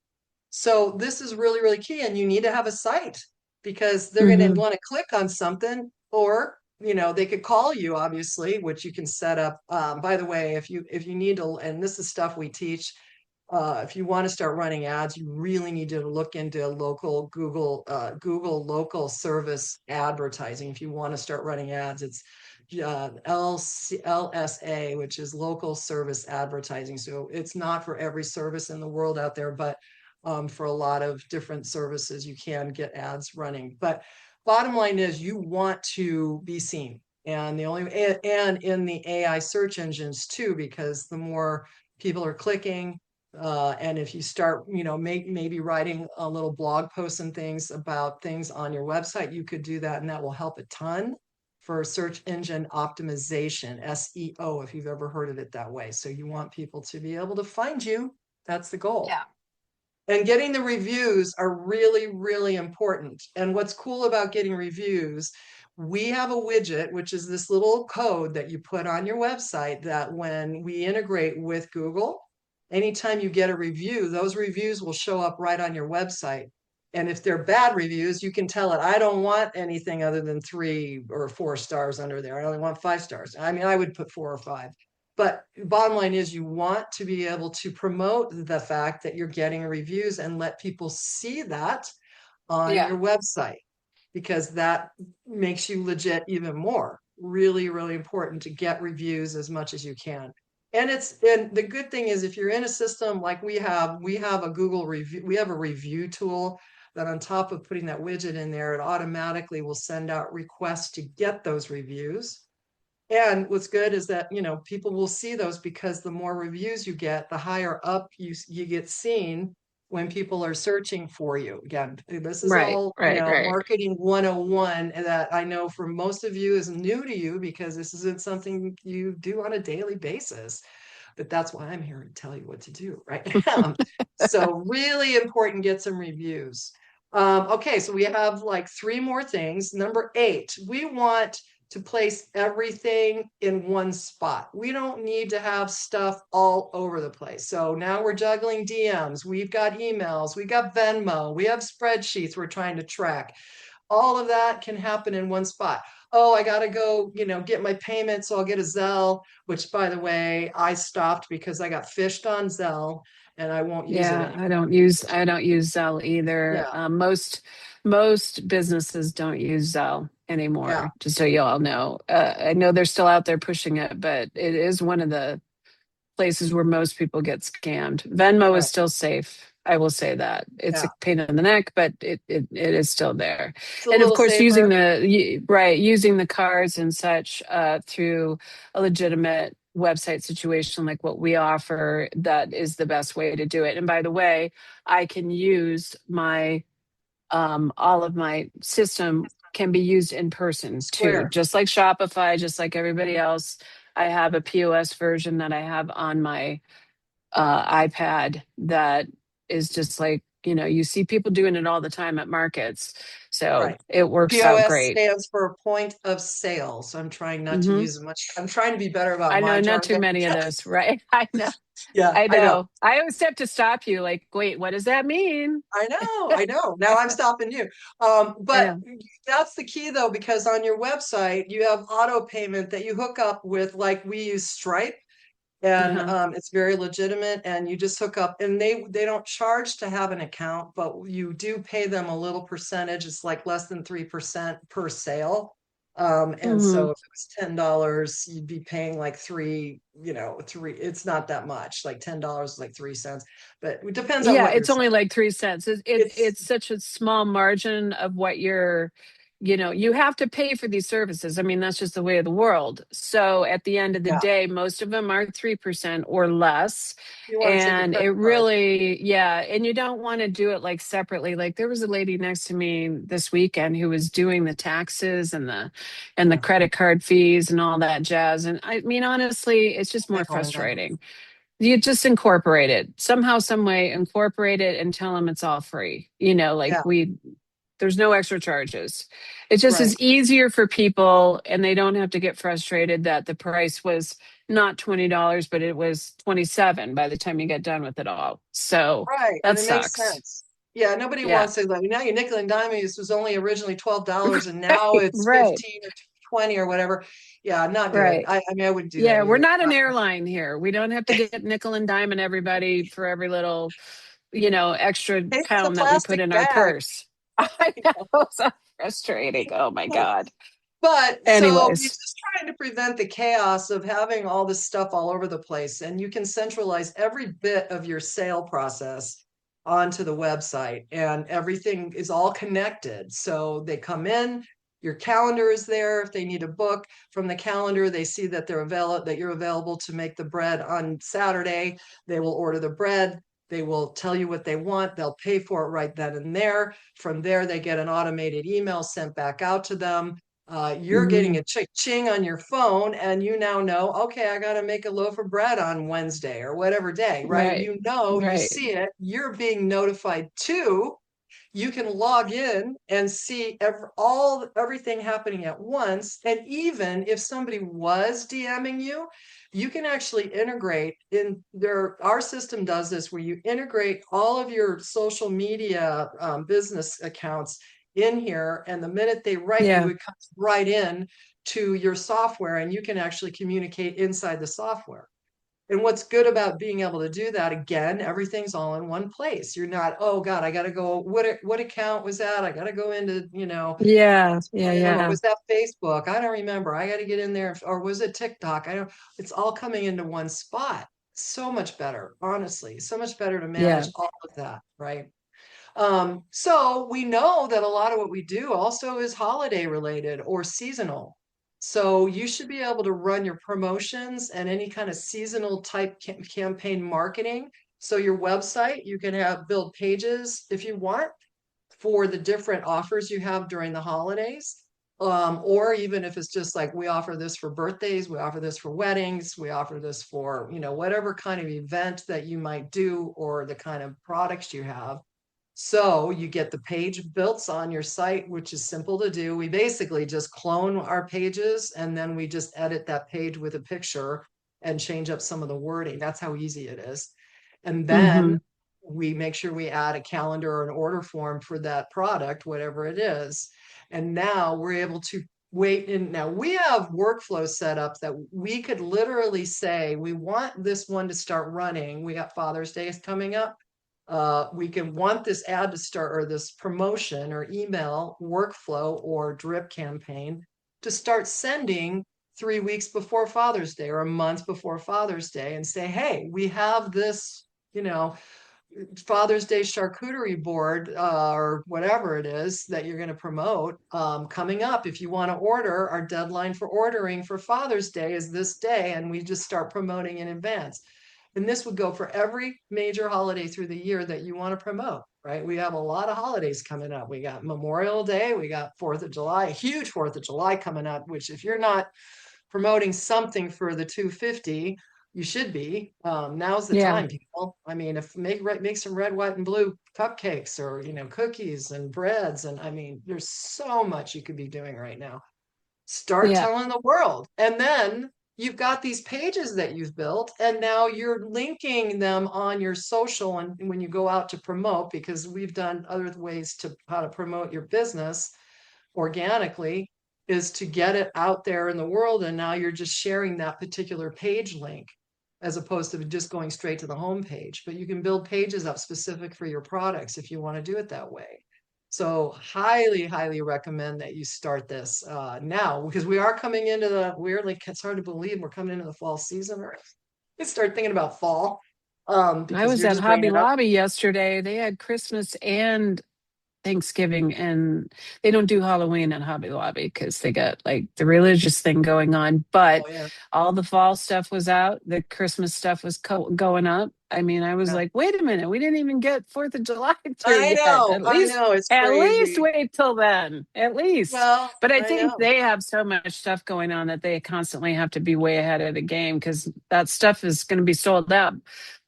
So this is really, really key. And you need to have a site because they're going to
Hmm.
want to click on something or they could call you obviously, which you can set up. By the way, if you need to, and this is stuff we teach, if you want to start running ads, you really need to look into local Google local service advertising. If you want to start running ads, it's LSA, which is local service advertising. So it's not for every service in the world out there, but for a lot of different services, you can get ads running. But bottom line is you want to be seen. And in the AI search engines too, because the more people are clicking, and if you start, maybe writing a little blog posts and things about things on your website, you could do that, and that will help a ton for search engine optimization, SEO, if you've ever heard of it that way. So you want people to be able to find you. That's the goal.
Yeah.
And getting the reviews are really, really important. And what's cool about getting reviews, we have a widget, which is this little code that you put on your website that when we integrate with Google, anytime you get a review, those reviews will show up right on your website. And if they're bad reviews, you can tell it, I don't want anything other than 3 or 4 stars under there. I only want 5 stars. I mean, I would put 4 or 5. But bottom line is you want to be able to promote the fact that you're getting reviews and let people see that on
Yeah.
your website because that makes you legit even more. Really, really important to get reviews as much as you can. And the good thing is if you're in a system like we have a Google review, we have a review tool that on top of putting that widget in there, it automatically will send out requests to get those reviews. And what's good is that, people will see those because the more reviews you get, the higher up you get seen when people are searching for you. Again, this is
Right.
all,
Right. Right.
marketing 101 that I know for most of you is new to you because this isn't something you do on a daily basis. But that's why I'm here to tell you what to do, right? So really important, get some reviews. Okay, so we have like 3 more things. Number 8, we want to place everything in one spot. We don't need to have stuff all over the place. So now we're juggling DMs, we've got emails, we got Venmo, we have spreadsheets we're trying to track. All of that can happen in one spot. Oh, I got to go, get my payment. So I'll get a Zelle, which by the way, I stopped because I got fished on Zelle and I won't use it
Yeah,
anymore.
I don't use Zelle either.
Yeah.
Most businesses don't use Zelle
Yeah.
anymore, just so you all know. I know they're still out there pushing it, but it is one of the places where most people get scammed. Venmo is
Right.
still safe. I will say that. It's
Yeah.
a pain in the neck, but it is still there.
It's a
And of
little
course,
safer.
using the cards and such through a legitimate website situation like what we offer, that is the best way to do it. And by the way, I can use my all of my system can be used in person too,
Square.
just like Shopify, just like everybody else. I have a POS version that I have on my iPad that is just like You see people doing it all the time at markets. So
Right.
it works out
POS
great.
stands for point of sale. So I'm trying not to
Hmm.
use as much. I'm trying to be better about
I know,
my
not too
jargon.
many of those, right? I know.
Yeah,
I
I know.
know. I always have to stop you, like, wait, what does that mean?
I know, I know. Now I'm stopping you.
I
But
know.
that's the key though, because on your website you have auto payment that you hook up with, like we use Stripe, and
Uh-huh.
it's very legitimate. And you just hook up, and they don't charge to have an account, but you do pay them a little percentage. It's like less than 3% per sale. And
Hmm.
so if it was $10, you'd be paying like three. It's not that much. Like $10 is like 3 cents, but it depends on
Yeah,
what you're
it's
selling.
only like 3 cents.
It's
It's such a small margin of what you have to pay for these services. I mean, that's just the way of the world. So at the end of the
yeah.
day, most of them are 3% or less.
You want to take a
And it
credit card.
really, yeah. And you don't want to do it like separately. Like there was a lady next to me this weekend who was doing the taxes and the
Yeah,
credit card fees and all that jazz. And I mean, honestly, it's just more
make all of that.
frustrating. You just incorporate it somehow, some way, incorporate it and tell them it's all free. Like
Yeah,
there's no extra charges. It just
right,
is easier for people and they don't have to get frustrated that the price was not $20, but it was 27 by the time you get done with it all. So
right. And
that
it makes
sucks.
sense. Yeah, nobody
Yeah.
wants to like now your nickel and diming was only originally $12 and now it's
Right.
15 or 20 or whatever. Yeah, not good.
Right.
I mean, I wouldn't do that
Yeah. We're
either.
not an airline here. We don't have to get nickel and dime and everybody for every little extra
Pay for the
pound that we put
plastic
in our
bag.
purse. I know. So frustrating. Oh my God.
But so we're
Anyways.
just trying to prevent the chaos of having all this stuff all over the place. And you can centralize every bit of your sale process onto the website, and everything is all connected. So they come in, your calendar is there. If they need a book from the calendar, they see that that you're available to make the bread on Saturday. They will order the bread. They will tell you what they want. They'll pay for it right then and there. From there, they get an automated email sent back out to them. You're getting
Mhm.
a ching on your phone, and you now know, okay, I got to make a loaf of bread on Wednesday or whatever day, right?
Right.
You know, you
Right.
see it, you're being notified too. You can log in and see everything happening at once. And even if somebody was DMing you, you can actually integrate in there. Our system does this where you integrate all of your social media business accounts in here. And the minute they write you,
Yeah.
it comes right in to your software, and you can actually communicate inside the software. And what's good about being able to do that, again, everything's all in one place. You're not, oh God, I got to go, what account was that? I got to go into,
Yeah. Yeah.
Instagram, or
Yeah.
was that Facebook? I don't remember. I got to get in there, or was it TikTok? I don't, it's all coming into one spot. So much better, honestly, so much better to manage
Yeah.
all of that, right? So we know that a lot of what we do also is holiday related or seasonal. So you should be able to run your promotions and any kind of seasonal type campaign marketing. So your website, you can have build pages if you want for the different offers you have during the holidays. Or even if it's just like we offer this for birthdays, we offer this for weddings, we offer this for, whatever kind of event that you might do or the kind of products you have. So you get the page built on your site, which is simple to do. We basically just clone our pages and then we just edit that page with a picture and change up some of the wording. That's how easy it is. And then
Hmm.
we make sure we add a calendar or an order form for that product, whatever it is. And now we're able to wait in. Now we have workflow set up that we could literally say, we want this one to start running. We got Father's Day coming up. We can want this ad to start, or this promotion or email workflow or drip campaign to start sending 3 weeks before Father's Day or a month before Father's Day, and say, hey, we have this, Father's Day charcuterie board or whatever it is that you're going to promote coming up. If you want to order, our deadline for ordering for Father's Day is this day, and we just start promoting in advance. And this would go for every major holiday through the year that you want to promote, right? We have a lot of holidays coming up. We got Memorial Day, we got 4th of July, a huge 4th of July coming up, which if you're not promoting something for the 250, You should be. Now's the
Yeah.
time, people. I mean, if make some red, white, and blue cupcakes, or cookies and breads, and I mean, there's so much you could be doing right now. Start
Yeah.
telling the world, and then you've got these pages that you've built, and now you're linking them on your social, and when you go out to promote, because we've done other ways to how to promote your business organically, is to get it out there in the world, and now you're just sharing that particular page link as opposed to just going straight to the home page. But you can build pages up specific for your products if you want to do it that way. So highly, highly recommend that you start this now, because we are coming into the weirdly, it's hard to believe we're coming into the fall season. Or you start thinking about fall,
I
because
was
you're
at
just bringing
Hobby
it up.
Lobby yesterday. They had Christmas and Thanksgiving, and they don't do Halloween at Hobby Lobby because they got like the religious thing going on. But
Oh yeah,
all the fall stuff was out. The Christmas stuff was going up. I mean, I was
yeah.
like, wait a minute, we didn't even get 4th of July through yet.
I know, it's
At least
crazy.
wait till then. At least.
Well,
But I
I
think
know.
they have so much stuff going on that they constantly have to be way ahead of the game because that stuff is going to be sold out.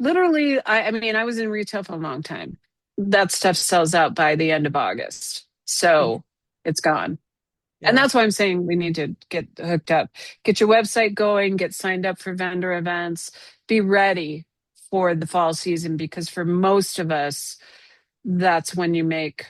Literally, I mean, I was in retail for a long time. That stuff sells out by the end of August.
Mhm.
So it's gone. And
Yeah.
that's why I'm saying we need to get hooked up, get your website going, get signed up for vendor events, be ready for the fall season because for most of us, that's when you make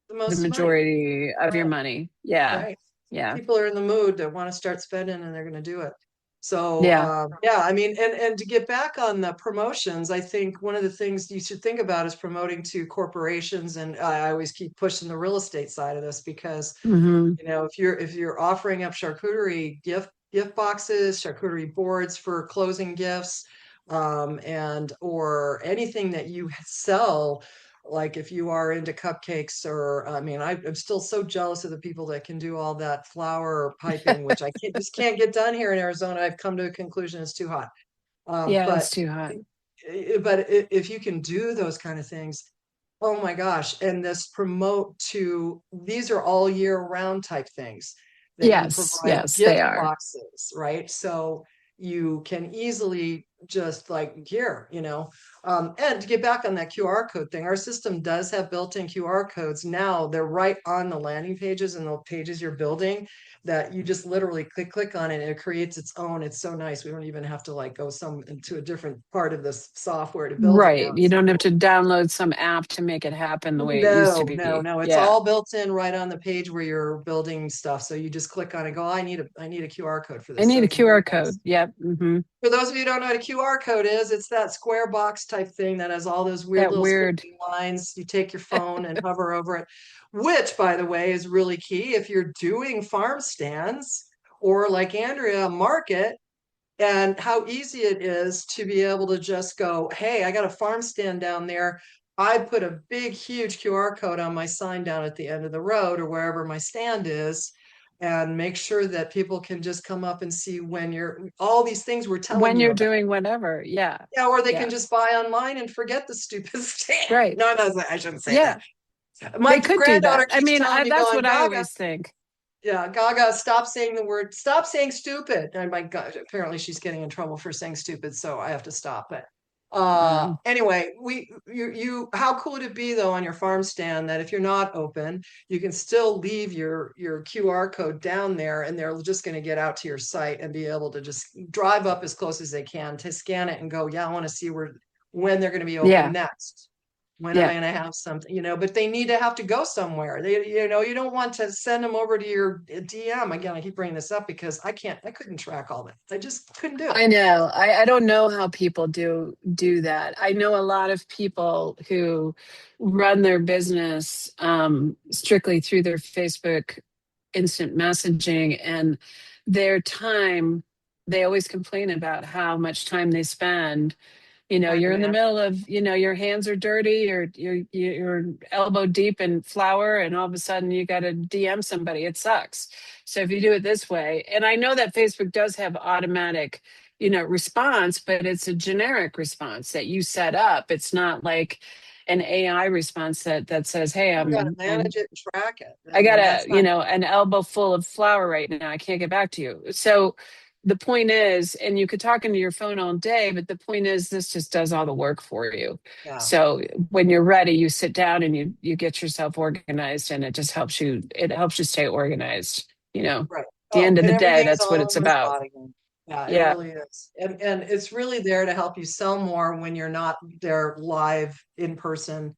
The
the
most money.
majority of your
Right.
money. Yeah.
Right.
Yeah.
People are in the mood to want to start spending, and they're going to do it. So,
Yeah.
yeah, I mean, and to get back on the promotions, I think one of the things you should think about is promoting to corporations. And I always keep pushing the real estate side of this because,
Hmm.
if you're offering up charcuterie gift boxes, charcuterie boards for closing gifts, and or anything that you sell, like if you are into cupcakes, or I mean, I'm still so jealous of the people that can do all that flower piping, which I can't get done here in Arizona. I've come to a conclusion it's too hot.
Yeah,
But
it's too hot.
if you can do those kind of things, oh my gosh, and this promote to, these are all year round type things that you
Yes.
provide
Yes, they
gift
are.
boxes, right? So you can easily just like here, and to get back on that QR code thing, our system does have built-in QR codes now. They're right on the landing pages and the pages you're building, that you just literally click on it and it creates its own. It's so nice. We don't even have to like go into a different part of this software to build it now.
Right. You don't have to download some app to make it happen the way it used to
No, no,
be.
no. It's
Yeah.
all built in right on the page where you're building stuff. So you just click on it, go, I need a QR code for
I
this.
need
So
a
it's very
QR
nice.
code. Yep. Hmm.
For those of you who don't know what a QR code is, it's that square box type thing that has all those weird
That
little
weird.
squiggly lines. You take your phone and hover over it, which, by the way, is really key if you're doing farm stands, or like Andrea, market, and how easy it is to be able to just go, hey, I got a farm stand down there. I put a big, huge QR code on my sign down at the end of the road or wherever my stand is, and make sure that people can just come up and see when you're, all these things we're telling
When
you
you're
about.
doing whatever. Yeah.
Yeah, or they can
Yeah.
just buy online and forget the stupid stand.
Right.
No, no, I shouldn't say
Yeah.
that. My
They could do
granddaughter
that. I
keeps
mean,
telling me,
that's
going,
what I
Gaga,
always think.
yeah, Gaga, stop saying stupid. And my God, apparently she's getting in trouble for saying stupid, so I have to stop. But
Um,
anyway, how cool would it be though on your farm stand that if you're not open, you can still leave your QR code down there, and they're just going to get out to your site and be able to just drive up as close as they can to scan it and go, yeah, I want to see when they're going to be open
yeah.
next. When am I
Yeah.
going to have something, but they need to have to go somewhere. You don't want to send them over to your DM. Again, I keep bringing this up because I couldn't track all that. I just couldn't do it.
I know. I don't know how people do that. I know a lot of people who run their business strictly through their Facebook instant messaging and their time, they always complain about how much time they spend.
I
You're in the
imagine.
middle of, your hands are dirty or you're elbow deep in flour and all of a sudden you got to DM somebody. It sucks. So if you do it this way, and I know that Facebook does have automatic, response, but it's a generic response that you set up. It's not like an AI response that says, "Hey,
You got to
I'm
manage it and track it.
I
I
got
mean, that's not.
an elbow full of flour right now. I can't get back to you." So the point is, and you could talk into your phone all day, but the point is this just does all the work for you.
Yeah.
So when you're ready, you sit down and you get yourself organized, and it just helps you, it helps you stay organized, At
Right.
the
Oh,
end of
and
the day,
everything's
that's what
all in
it's
one
about.
spot again. Yeah, it
Yeah.
really is. And it's really there to help you sell more when you're not there live in person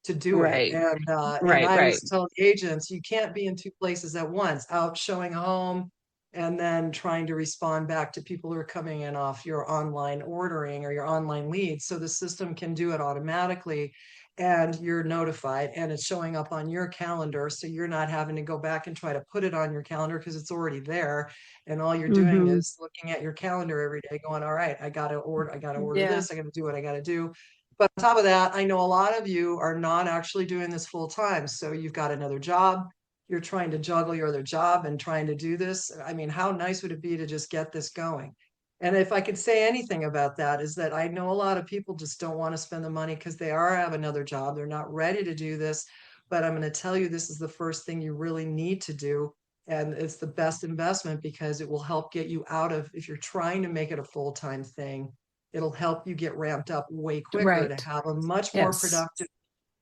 to do it.
Right.
And
Right.
I
Right.
always tell the agents, you can't be in two places at once, out showing a home and then trying to respond back to people who are coming in off your online ordering or your online leads. So the system can do it automatically and you're notified and it's showing up on your calendar. So you're not having to go back and try to put it on your calendar because it's already there. And all you're doing
Hmm.
is looking at your calendar every day going, all right, I gotta order
Yeah.
this, I gotta do what I gotta do. But on top of that, I know a lot of you are not actually doing this full time. So you've got another job. You're trying to juggle your other job and trying to do this. I mean, how nice would it be to just get this going? And if I could say anything about that, is that I know a lot of people just don't want to spend the money because they are have another job. They're not ready to do this. But I'm going to tell you, this is the first thing you really need to do. And it's the best investment because it will help get you out of, if you're trying to make it a full-time thing, it'll help you get ramped up way quicker to
Right.
have a much more
Yes.
productive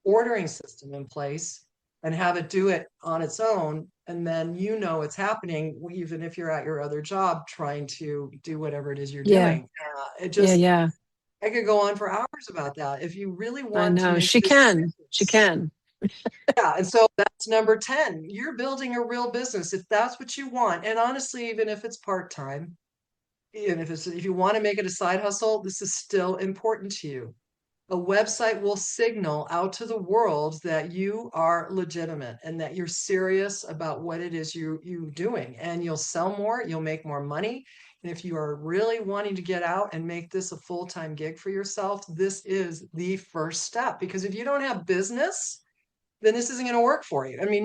ordering system in place and have it do it on its own. And then it's happening, even if you're at your other job trying to do whatever it is you're
Yeah.
doing. It
Yeah.
just,
Yeah.
I could go on for hours about that. If you really
I
want to
know.
make
She
this
can. She
business,
can.
yeah, and so that's number 10. You're building a real business if that's what you want. And honestly, even if it's part-time, even if you want to make it a side hustle, this is still important to you. A website will signal out to the world that you are legitimate and that you're serious about what it is you doing, and you'll sell more, you'll make more money. And if you are really wanting to get out and make this a full-time gig for yourself, this is the first step, because if you don't have business, then this isn't going to work for you. You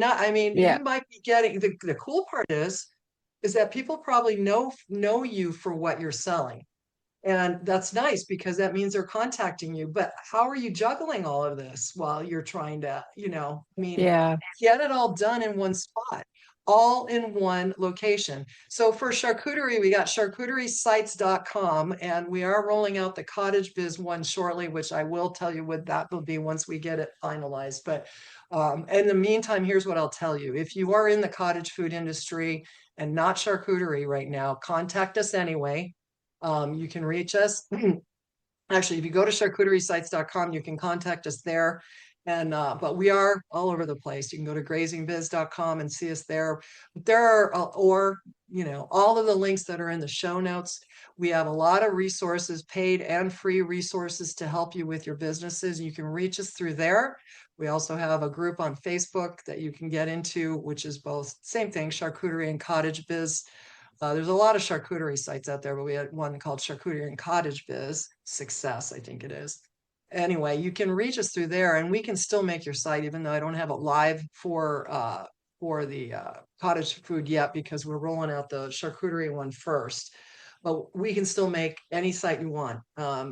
Yeah.
might be getting the cool part is that people probably know you for what you're selling. And that's nice because that means they're contacting you. But how are you juggling all of this while you're trying to,
Yeah.
get it all done in one spot, all in one location. So for charcuterie, we got charcuteriesites.com, and we are rolling out the Cottage Biz one shortly, which I will tell you what that will be once we get it finalized. But in the meantime, here's what I'll tell you. If you are in the cottage food industry and not charcuterie right now, contact us anyway. You can reach us. Actually, if you go to charcuteriesites.com, you can contact us there. But we are all over the place. You can go to grazingbiz.com and see us there. But there are, all of the links that are in the show notes. We have a lot of resources, paid and free resources to help you with your businesses. You can reach us through there. We also have a group on Facebook that you can get into, which is both same thing, charcuterie and cottage biz. There's a lot of charcuterie sites out there, but we had one called Charcuterie and Cottage Biz Success, I think it is. Anyway, you can reach us through there, and we can still make your site, even though I don't have it live for the cottage food yet, because we're rolling out the charcuterie one first. But we can still make any site you want.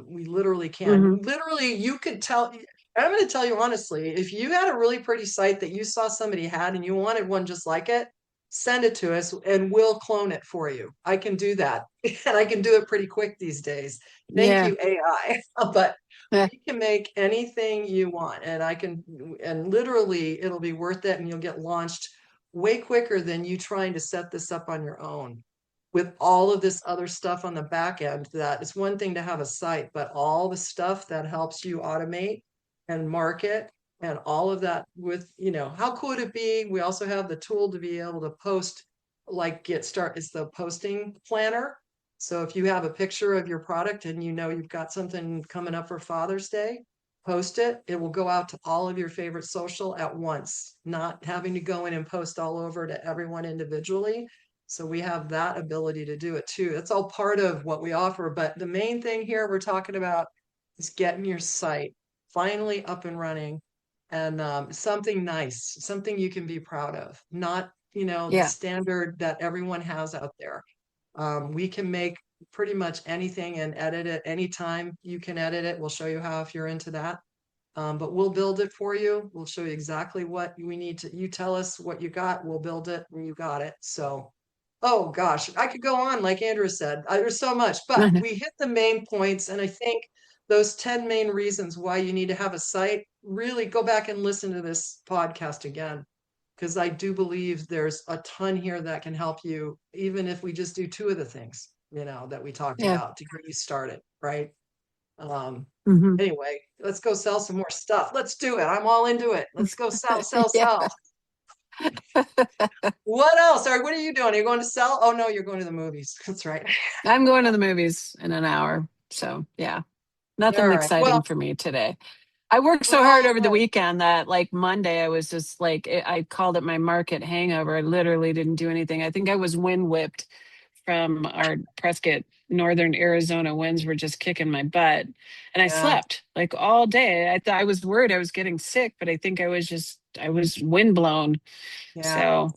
We literally can.
Hmm.
Literally, you could tell. And I'm going to tell you honestly, if you had a really pretty site that you saw somebody had and you wanted one just like it, send it to us and we'll clone it for you. I can do that. And I can do it pretty quick these days. Thank
Yeah.
you, AI. But
Yeah.
we can make anything you want. And literally it'll be worth it. And you'll get launched way quicker than you trying to set this up on your own. With all of this other stuff on the back end, that it's one thing to have a site, but all the stuff that helps you automate and market and all of that with, how cool would it be? We also have the tool to be able to post, like it's the posting planner. So if you have a picture of your product and you've got something coming up for Father's Day, post it. It will go out to all of your favorite social at once, not having to go in and post all over to everyone individually. So we have that ability to do it too. That's all part of what we offer. But the main thing here we're talking about is getting your site finally up and running, and something nice, something you can be proud of, not, the
Yeah.
standard that everyone has out there. We can make pretty much anything and edit it anytime you can edit it. We'll show you how if you're into that. But we'll build it for you. We'll show you exactly what we need to, you tell us what you got, we'll build it and you got it. So Oh gosh, I could go on, like Andrew said. There's so much, but we hit the main points, and I think those 10 main reasons why you need to have a site, really go back and listen to this podcast again, because I do believe there's a ton here that can help you, even if we just do two of the things, that we talked
Yeah.
about to get you started, right? Um,
Hmm.
anyway, let's go sell some more stuff. Let's do it. I'm all into it. Let's go sell, sell,
Yeah.
sell. What else? Or what are you doing? Are you going to sell? Oh no, you're going to the movies. That's right.
I'm going to the movies in an hour. So yeah,
All
nothing
right. Well,
exciting for me today. I worked so hard over the
well,
weekend that like Monday, I was just like, I called it my market hangover. I literally didn't do anything. I think I was wind whipped from our Prescott, Northern Arizona winds were just kicking my butt. And I
yeah,
slept like all day. I thought I was worried I was getting sick, but I think I was wind blown.
yeah,
So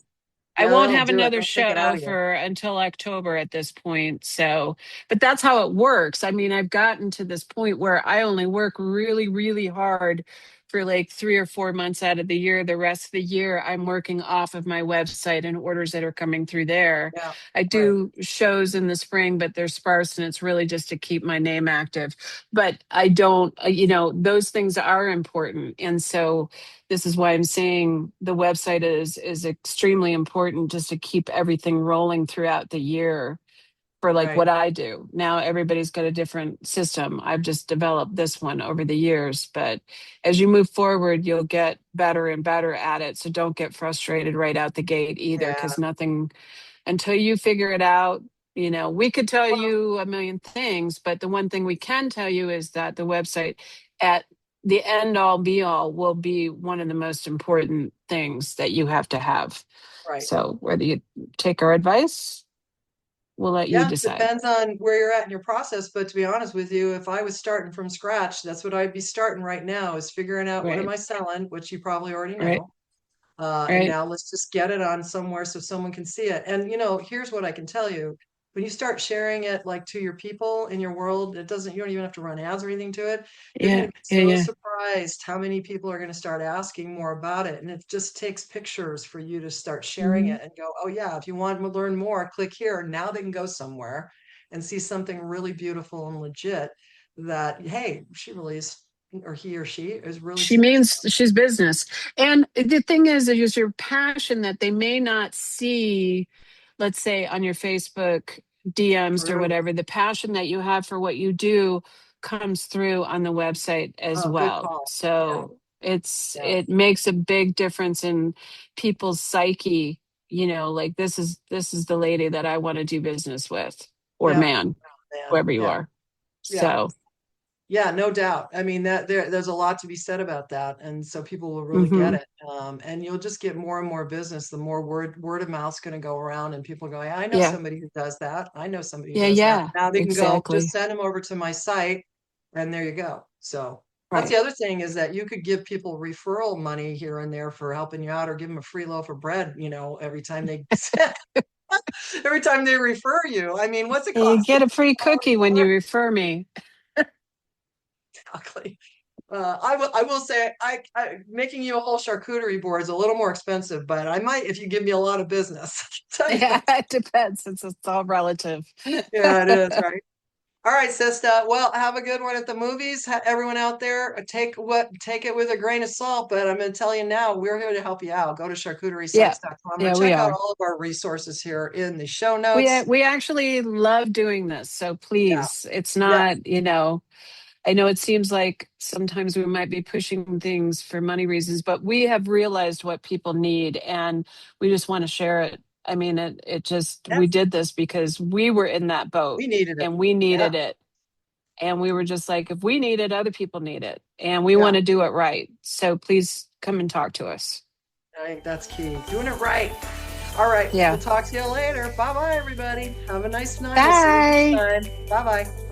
I
yeah.
won't
That'll
have
do it.
another
They'll take it out
show
of you.
for until October at this point. So, but that's how it works. I mean, I've gotten to this point where I only work really, really hard for like 3 or 4 months out of the year. The rest of the year, I'm working off of my website and orders that are coming through there.
Yeah,
I
right,
do shows in the spring, but they're sparse and it's really just to keep my name active. But I don't, those things are important. And so, this is why I'm saying the website is extremely important just to keep everything rolling throughout the year for like
right.
what I do. Now everybody's got a different system. I've just developed this one over the years, but as you move forward, you'll get better and better at it. So don't get frustrated right out the gate either,
Yeah.
because nothing until you figure it out. We could tell
Well,
you a million things, but the one thing we can tell you is that the website at the end all be all will be one of the most important things that you have to have.
right.
So whether you take our advice, we'll let you
Yeah,
decide.
depends on where you're at in your process. But to be honest with you, if I was starting from scratch, that's what I'd be starting right now is figuring out what am
Right,
I selling, which you probably already
right,
know. And
right.
now let's just get it on somewhere so someone can see it. And here's what I can tell you. When you start sharing it like to your people in your world, you don't even have to run ads or anything to it. You're going
Yeah,
to be
yeah,
so
yeah.
surprised how many people are going to start asking more about it. And it just takes pictures for you to start sharing
Mhm.
it and go, oh yeah, if you want to learn more, click here. Now they can go somewhere and see something really beautiful and legit that, hey, she really is, or he or she is really
She
serious
means she's business. And the thing is your passion that they may not see, let's say on your Facebook DMs or
about. True.
whatever, the passion that you have for what you do comes through on the website as
Oh, good
well.
call. Yeah.
So
Yeah.
it makes a big difference in people's psyche, like this is the lady that I want to do business with, or
Yeah.
man,
Man.
whoever you
Yeah.
are.
Yeah.
So
Yeah, no doubt. I mean that there's a lot to be said about that, and so people will really get
mhm.
it. And you'll just get more and more business. The more word of mouth's going to go around, and people go, "Yeah, I know
Yeah.
somebody who does that. I know somebody who
Yeah,
does that."
yeah.
Now they can go, just
Exactly.
send them over to my site, and there you go. So that's the
Right.
other thing is that you could give people referral money here and there for helping you out, or give them a free loaf of bread, every time they every time they refer you. I mean, what's it
You
cost?
get a free
$50
cookie when you refer me.
Exactly. I will say making you a whole charcuterie board is a little more expensive, but I might if you give me a lot of business. I can tell you
Yeah,
that.
it depends. It's all relative.
Yeah, it is, right? All right, sister. Well, have a good one at the movies. Everyone out there, take it with a grain of salt, but I'm going to tell you now, we're here to help you out. Go to
Yeah.
charcuteriesites.com or
Yeah, we
check out
are.
all of our resources here in the show
We
notes.
we actually love doing this. So
Yeah.
please, it's
Yep.
not, I know it seems like sometimes we might be pushing things for money reasons, but we have realized what people need and we just want to share it. I mean, it just,
Yeah.
we did this because we were in that boat
We needed it.
and we
Yeah.
needed it. And we were just like, if we need it, other people need it. And we
Yeah.
want to do it right. So please come and talk to us.
I think that's key. Doing it right. All right. We'll
Yeah.
talk to you later. Bye bye, everybody. Have a nice night. We'll see you
Bye.
next time. Bye bye.